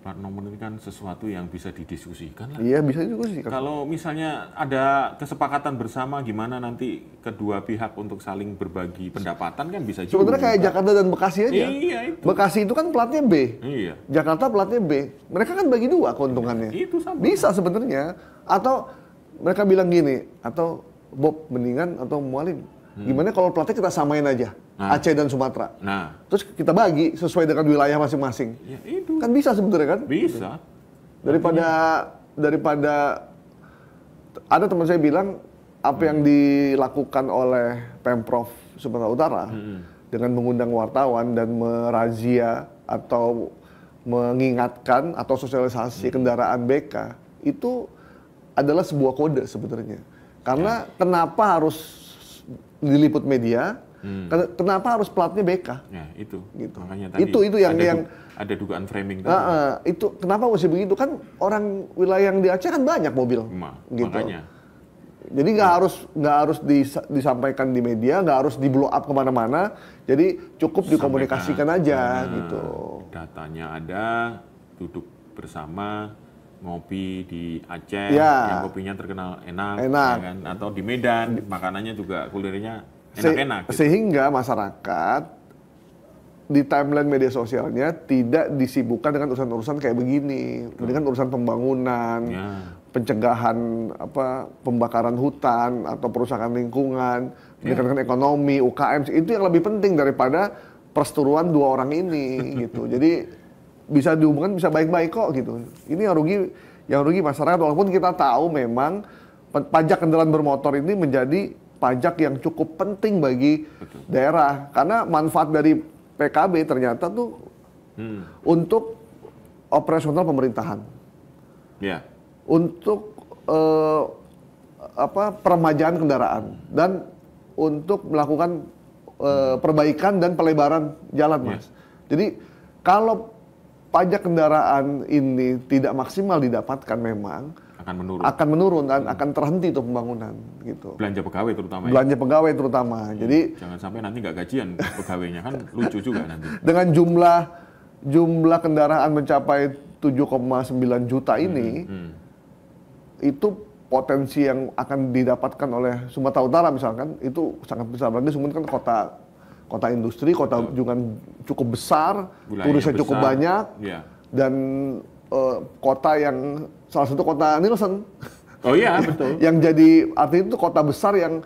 Plat nomor ini kan sesuatu yang bisa didiskusikan lah. Iya, bisa didiskusikan. Kalau misalnya ada kesepakatan bersama gimana nanti kedua pihak untuk saling berbagi pendapatan kan bisa juga. Sebenarnya kayak Jakarta dan Bekasi aja. Iya, itu. Bekasi itu kan platnya B. Iya. Jakarta platnya B. Mereka kan bagi dua keuntungannya. Itu sama. Bisa sebenarnya. Atau mereka bilang gini, atau Bob mendingan atau Mualim, gimana kalau platnya kita samain aja, Aceh dan Sumatera. Nah, Terus kita bagi sesuai dengan wilayah masing-masing. ya itu. Kan bisa sebenarnya kan? Bisa. Daripada ada teman saya bilang apa yang dilakukan oleh Pemprov Sumatera Utara dengan mengundang wartawan dan merazia atau mengingatkan atau sosialisasi kendaraan BK itu adalah sebuah kode sebenarnya. Karena kenapa harus diliput media? Kenapa harus platnya BK? Ya, itu. Gitu. Makanya tadi Itu yang ada dugaan framing tadi. itu kenapa mesti begitu kan orang wilayah yang di Aceh kan banyak mobil gitu. Makanya. Jadi nggak harus disampaikan di media, nggak harus di blow up kemana-mana. Jadi cukup dikomunikasikan aja gitu. Datanya ada, duduk bersama, ngopi di Aceh, Ya. yang kopinya terkenal enak. Enak. Ya kan? Atau di Medan, makanannya juga kulinernya enak-enak. Gitu. Sehingga masyarakat di timeline media sosialnya tidak disibukkan dengan urusan-urusan kayak begini, dengan urusan pembangunan, pencegahan pembakaran hutan atau perusahaan lingkungan, pendidikan ekonomi, UKM, itu yang lebih penting daripada perseteruan dua orang ini gitu. Jadi bisa dihubungkan, bisa baik-baik kok gitu. Ini yang rugi masyarakat, walaupun kita tahu memang pajak kendaraan bermotor ini menjadi pajak yang cukup penting bagi daerah. Karena manfaat dari PKB ternyata tuh untuk operasional pemerintahan. Ya. Untuk peremajaan kendaraan dan untuk melakukan perbaikan dan pelebaran jalan, Mas. Jadi kalau pajak kendaraan ini tidak maksimal didapatkan memang akan menurun dan akan terhenti tuh pembangunan gitu. Belanja pegawai terutama. Belanja pegawai terutama. Jadi jangan sampai nanti nggak gajian pegawainya kan lucu juga nanti. Dengan jumlah kendaraan mencapai 7,9 juta ini itu potensi yang akan didapatkan oleh Sumatera Utara misalkan itu sangat besar. Berarti Sumatera kan kota industri, kota juga cukup besar, turisnya cukup banyak, dan kota yang salah satu kota Nielsen. Oh iya, betul. Yang jadi artinya itu kota besar yang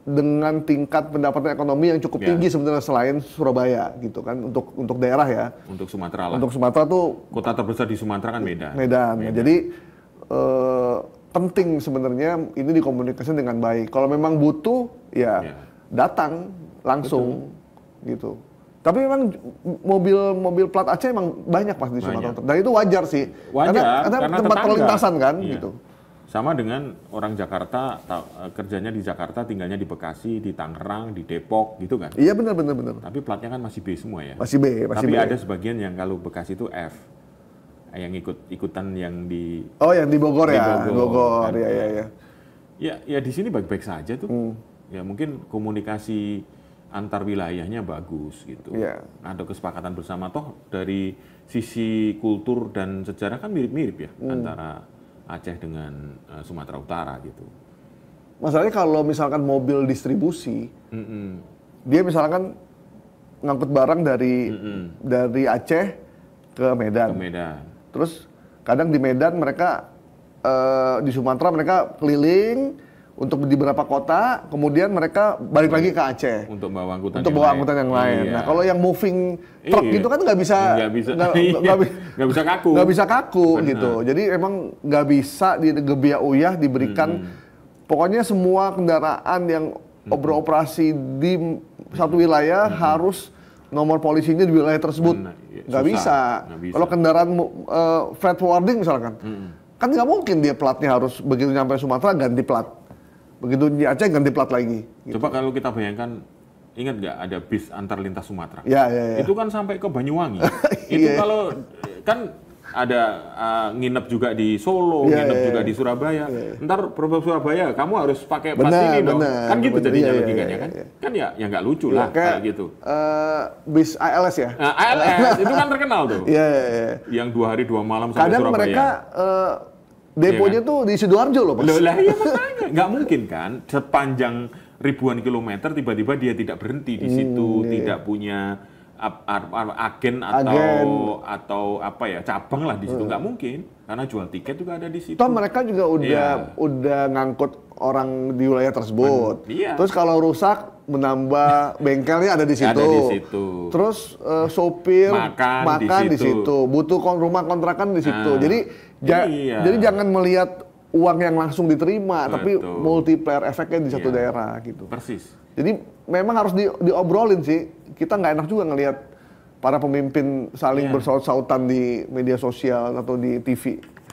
dengan tingkat pendapatan ekonomi yang cukup tinggi sebenarnya selain Surabaya gitu kan untuk daerah ya. Untuk Sumatera lah. Untuk Sumatera tuh kota terbesar di Sumatera kan Medan. Medan. Jadi penting sebenarnya ini dikomunikasikan dengan baik. Kalau memang butuh ya datang langsung. Gitu. Tapi memang mobil plat Aceh emang banyak Mas di Sumatera Utara. Dan itu wajar sih. Wajar, karena tempat perlintasan kan gitu. Sama dengan orang Jakarta kerjanya di Jakarta, tinggalnya di Bekasi, di Tangerang, di Depok gitu kan. Iya benar. Tapi platnya kan masih B semua ya. Masih B. Tapi ada sebagian yang kalau Bekasi itu F. Yang ikutan yang di yang di Bogor ya. Bogor. Kan? Iya. Ya di sini baik-baik saja tuh. Ya mungkin komunikasi antar wilayahnya bagus gitu. Ada kesepakatan bersama toh dari sisi kultur dan sejarah kan mirip-mirip ya antara Aceh dengan Sumatera Utara gitu. Masalahnya kalau misalkan mobil distribusi, dia misalkan ngangkut barang dari Aceh ke Medan. Terus kadang di Medan mereka di Sumatera mereka keliling untuk di beberapa kota, kemudian mereka balik lagi ke Aceh untuk bawa angkutan yang lain. Nah, kalau yang moving truck gitu kan nggak bisa kaku gitu. Jadi emang nggak bisa di gebiah uyah diberikan. Pokoknya semua kendaraan yang beroperasi di satu wilayah harus nomor polisinya di wilayah tersebut. Nggak bisa. Kalau kendaraan freight forwarding misalkan, kan nggak mungkin dia platnya harus begitu nyampe Sumatera ganti plat. Begitu di Aceh ganti plat lagi. Gitu. Coba kalau kita bayangkan, ingat nggak ada bis antar lintas Sumatera? Ya. Itu kan sampai ke Banyuwangi. Itu kalau kan nginep juga di Solo, nginep juga di Surabaya. Ntar program Surabaya, kamu harus pakai pas ini dong. Kan gitu jadinya logikanya kan. Kan ya nggak lucu lah kayak gitu. Bis ALS ya? Nah, ALS itu kan terkenal tuh. Yang 2 hari 2 malam sampai kadang Surabaya. Mereka deponya tuh di Sidoarjo loh, Mas. Lah iya makanya. Nggak mungkin kan sepanjang ribuan kilometer tiba-tiba dia tidak berhenti di situ, tidak punya agen atau apa ya, cabang lah di situ. Nggak mungkin, karena jual tiket juga ada di situ. Toh mereka juga udah ngangkut orang di wilayah tersebut. Terus kalau rusak menambah bengkelnya ada di situ. Ada di situ. Terus sopir makan di situ. Butuh rumah kontrakan di situ. Jadi jangan melihat uang yang langsung diterima, tapi multiplier efeknya di satu daerah gitu. Persis. Jadi memang harus diobrolin sih. Kita nggak enak juga ngelihat para pemimpin saling bersaut-sautan di media sosial atau di TV.